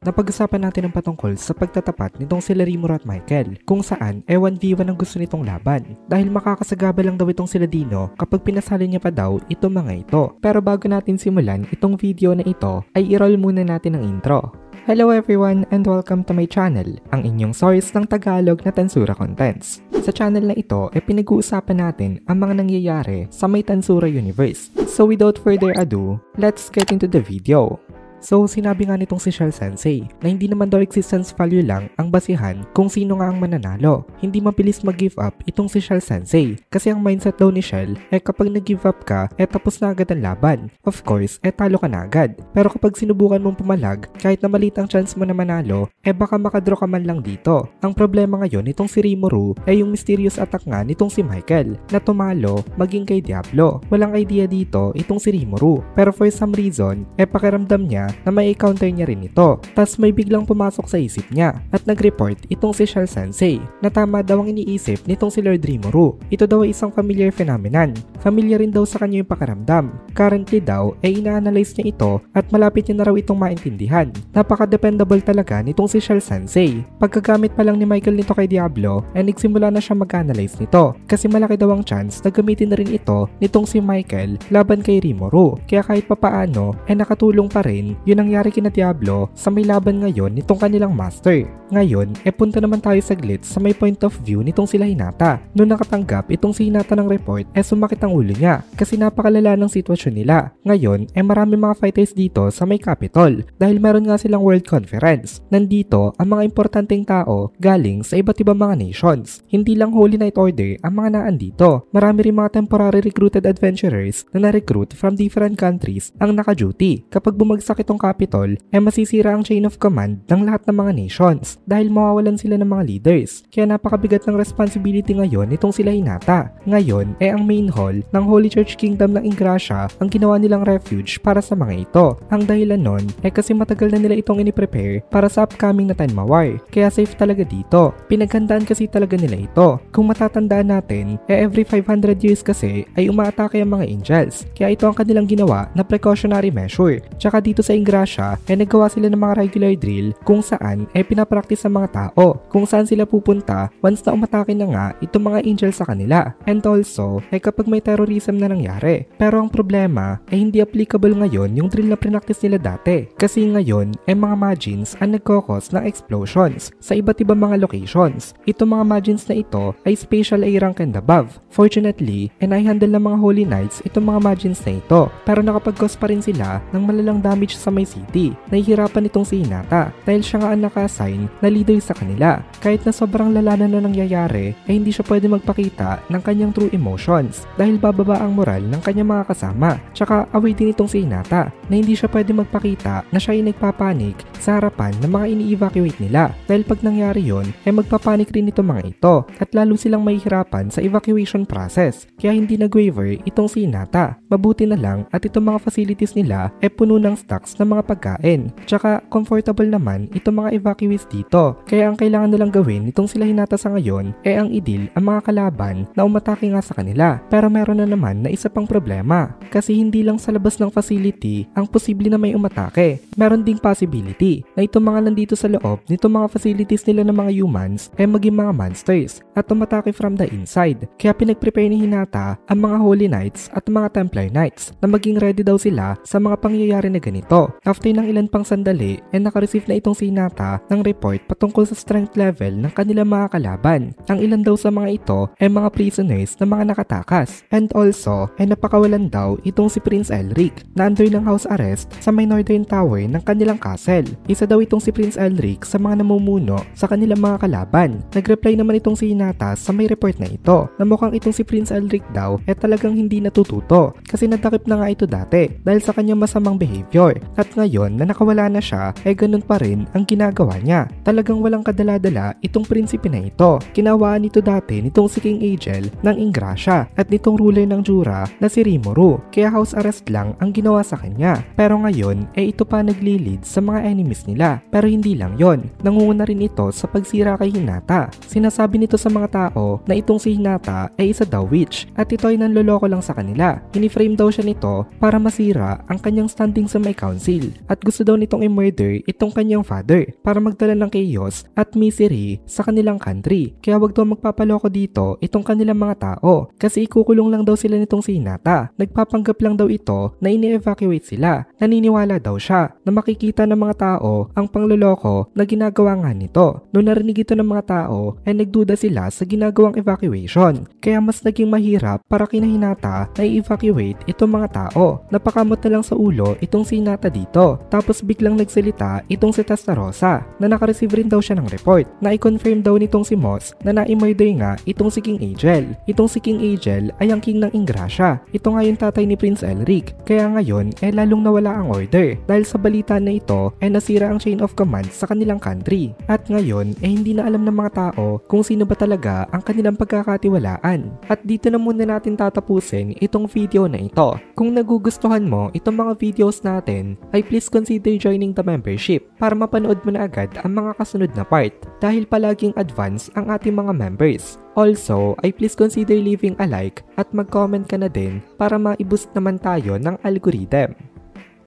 napag-usapan natin ang patungkol sa pagtatapat nitong sila Rimuru at Michael, kung saan 1v1 ang gusto nitong laban. Dahil makakasagaba lang daw itong sila Dino kapag pinasali niya pa daw itong mga ito. Pero bago natin simulan itong video na ito, ay i-roll muna natin ang intro. Hello everyone and welcome to my channel, ang inyong source ng Tagalog na Tansura Contents. Sa channel na ito ay pinag-uusapan natin ang mga nangyayari sa may Tansura universe. So without further ado, let's get into the video. So sinabi nga nitong si Shell Sensei na hindi naman daw existence value lang ang basihan kung sino nga ang mananalo. Hindi mabilis mag-give up itong si Shell Sensei kasi ang mindset daw ni Shell ay kapag nag-give up ka tapos na agad ang laban. Of course talo ka na agad. Pero kapag sinubukan mong pumalag kahit na maliit ang chance mo na manalo baka makadraw ka man lang dito. Ang problema ngayon nitong si Rimuru ay yung mysterious attack nga nitong si Michael na tumalo maging kay Diablo. Walang idea dito itong si Rimuru pero for some reason pakiramdam niya na may encounter niya rin ito. Tas may biglang pumasok sa isip niya at nag-report itong si Shell Sensei na tama daw ang iniisip nitong si Lord Rimuru. Ito daw ay isang familiar phenomenon. Familiar rin daw sa kanya yung pakiramdam. Currently daw ay ina-analyze niya ito at malapit niya na raw itong maintindihan. Napaka-dependable talaga nitong si Shell Sensei. Pagkagamit pa lang ni Michael nito kay Diablo nagsimula na siya mag-analyze nito kasi malaki daw ang chance na gamitin na rin ito nitong si Michael laban kay Rimuru. Kaya kahit papaano nakatulong pa rin yun nangyari kina Diablo sa may laban ngayon nitong kanilang master. Ngayon, punta naman tayo saglit sa may point of view nitong sila Hinata. Noong nakatanggap itong si Hinata ng report, sumakit ang ulo niya kasi napakalala ng sitwasyon nila. Ngayon, marami mga fighters dito sa may capital dahil meron nga silang world conference. Nandito ang mga importanteng tao galing sa iba't ibang mga nations. Hindi lang Holy Knight Order ang mga naandito. Marami rin mga temporary recruited adventurers na na-recruit from different countries ang naka-duty. Kapag bumagsak itong capital, masisira ang chain of command ng lahat ng mga nations dahil mawawalan sila ng mga leaders. Kaya napakabigat ng responsibility ngayon nitong sila Hinata. Ngayon, ang main hall ng Holy Church Kingdom ng Ingrassia ang ginawa nilang refuge para sa mga ito. Ang dahilan nun kasi matagal na nila itong ini-prepare para sa upcoming na Tenma War. Kaya safe talaga dito. Pinaghandaan kasi talaga nila ito. Kung matatandaan natin, every 500 years kasi ay umaatake ang mga angels. Kaya ito ang kanilang ginawa na precautionary measure. Tsaka dito sa Ingrassia naggawa sila ng mga regular drill kung saan pinapractice sa mga tao kung saan sila pupunta once na umatake na nga itong mga angels sa kanila. And also kapag may terrorism na nangyari. Pero ang problema hindi applicable ngayon yung drill na practice nila dati kasi ngayon mga magins ang nagkokos ng explosions sa iba't ibang mga locations. Itong mga magins na ito ay special A rank and above. Fortunately handle ng mga Holy Knights itong mga magins na ito pero nakapag-cause pa rin sila ng malalang damage sa may city. Nahihirapan itong si Hinata dahil siya nga ang naka-assign na leader sa kanila. Kahit na sobrang lala na nangyayari hindi siya pwede magpakita ng kanyang true emotions dahil bababa ang moral ng kanyang mga kasama. Tsaka away din itong si Hinata na hindi siya pwede magpakita na siya ay nagpapanik sa harapan ng mga ini-evacuate nila dahil pag nangyari yun magpapanik rin itong mga ito at lalo silang mahihirapan sa evacuation process kaya hindi nag-waiver itong si Hinata. Mabuti na lang at itong mga facilities nila puno ng stocks ng mga pagkain. Tsaka comfortable naman itong mga evacuees dito. Kaya ang kailangan nilang gawin nitong sila Hinata sa ngayon ang idil ang mga kalaban na umatake nga sa kanila. Pero meron na naman na isa pang problema. Kasi hindi lang sa labas ng facility ang posible na may umatake. Meron ding possibility na itong mga nandito sa loob nitong mga facilities nila ng mga humans maging mga monsters at umatake from the inside. Kaya pinag-prepare ni Hinata ang mga Holy Knights at mga Templar Knights na maging ready daw sila sa mga pangyayari na ganito. After ng ilan pang sandali naka-receive na itong si Hinata ng report patungkol sa strength level ng kanilang mga kalaban. Ang ilan daw sa mga ito mga prisoners na mga nakatakas. And also napakawalan daw itong si Prince Elric na under ng house arrest sa may northern tower ng kanilang castle. Isa daw itong si Prince Elric sa mga namumuno sa kanilang mga kalaban. Nag-reply naman itong si Hinata sa may report na ito na mukhang itong si Prince Elric daw talagang hindi natututo kasi nadakip na nga ito dati dahil sa kanyang masamang behavior at ngayon na nakawala na siya ganun pa rin ang ginagawa niya. Talagang walang kadala-dala itong prinsipe na ito. Kinawaan nito dati nitong si King Agel ng Ingrassia at nitong ruler ng Jura na si Rimuru kaya house arrest lang ang ginawa sa kanya. Pero ngayon ito pa nagli-lead sa mga enemy enemies nila. Pero hindi lang yon, nangunguna rin ito sa pagsira kay Hinata. Sinasabi nito sa mga tao na itong si Hinata ay isa daw witch at ito ay nanloloko lang sa kanila. Hiniframe daw siya nito para masira ang kanyang standing sa may council at gusto daw nitong i-murder itong kanyang father para magdala ng chaos at misery sa kanilang country. Kaya wag daw magpapaloko dito itong kanilang mga tao kasi ikukulong lang daw sila nitong si Hinata. Nagpapanggap lang daw ito na ini-evacuate sila. Naniniwala daw siya na makikita ng mga tao ang pangloloko na ginagawa nga nito. Noong narinig ito ng mga tao ay nagduda sila sa ginagawang evacuation. Kaya mas naging mahirap para kina Hinata na i-evacuate itong mga tao. Napakamot na lang sa ulo itong si Hinata dito. Tapos biglang nagsalita itong si Testarossa na nakareceive rin daw siya ng report na i-confirm daw nitong si Moss na na-murder nga itong si King Angel. Itong si King Angel ay ang king ng Ingrasya. Ito nga yung tatay ni Prince Elric. Kaya ngayon lalong nawala ang order dahil sa balita na ito ay nasira ang chain of command sa kanilang country. At ngayon hindi na alam ng mga tao kung sino ba talaga ang kanilang pagkakatiwalaan. At dito na muna natin tatapusin itong video na ito. Kung nagugustuhan mo itong mga videos natin ay please consider joining the membership para mapanood mo na agad ang mga kasunod na part dahil palaging advance ang ating mga members. Also, ay please consider leaving a like at mag-comment ka na din para ma-boost naman tayo ng algorithm.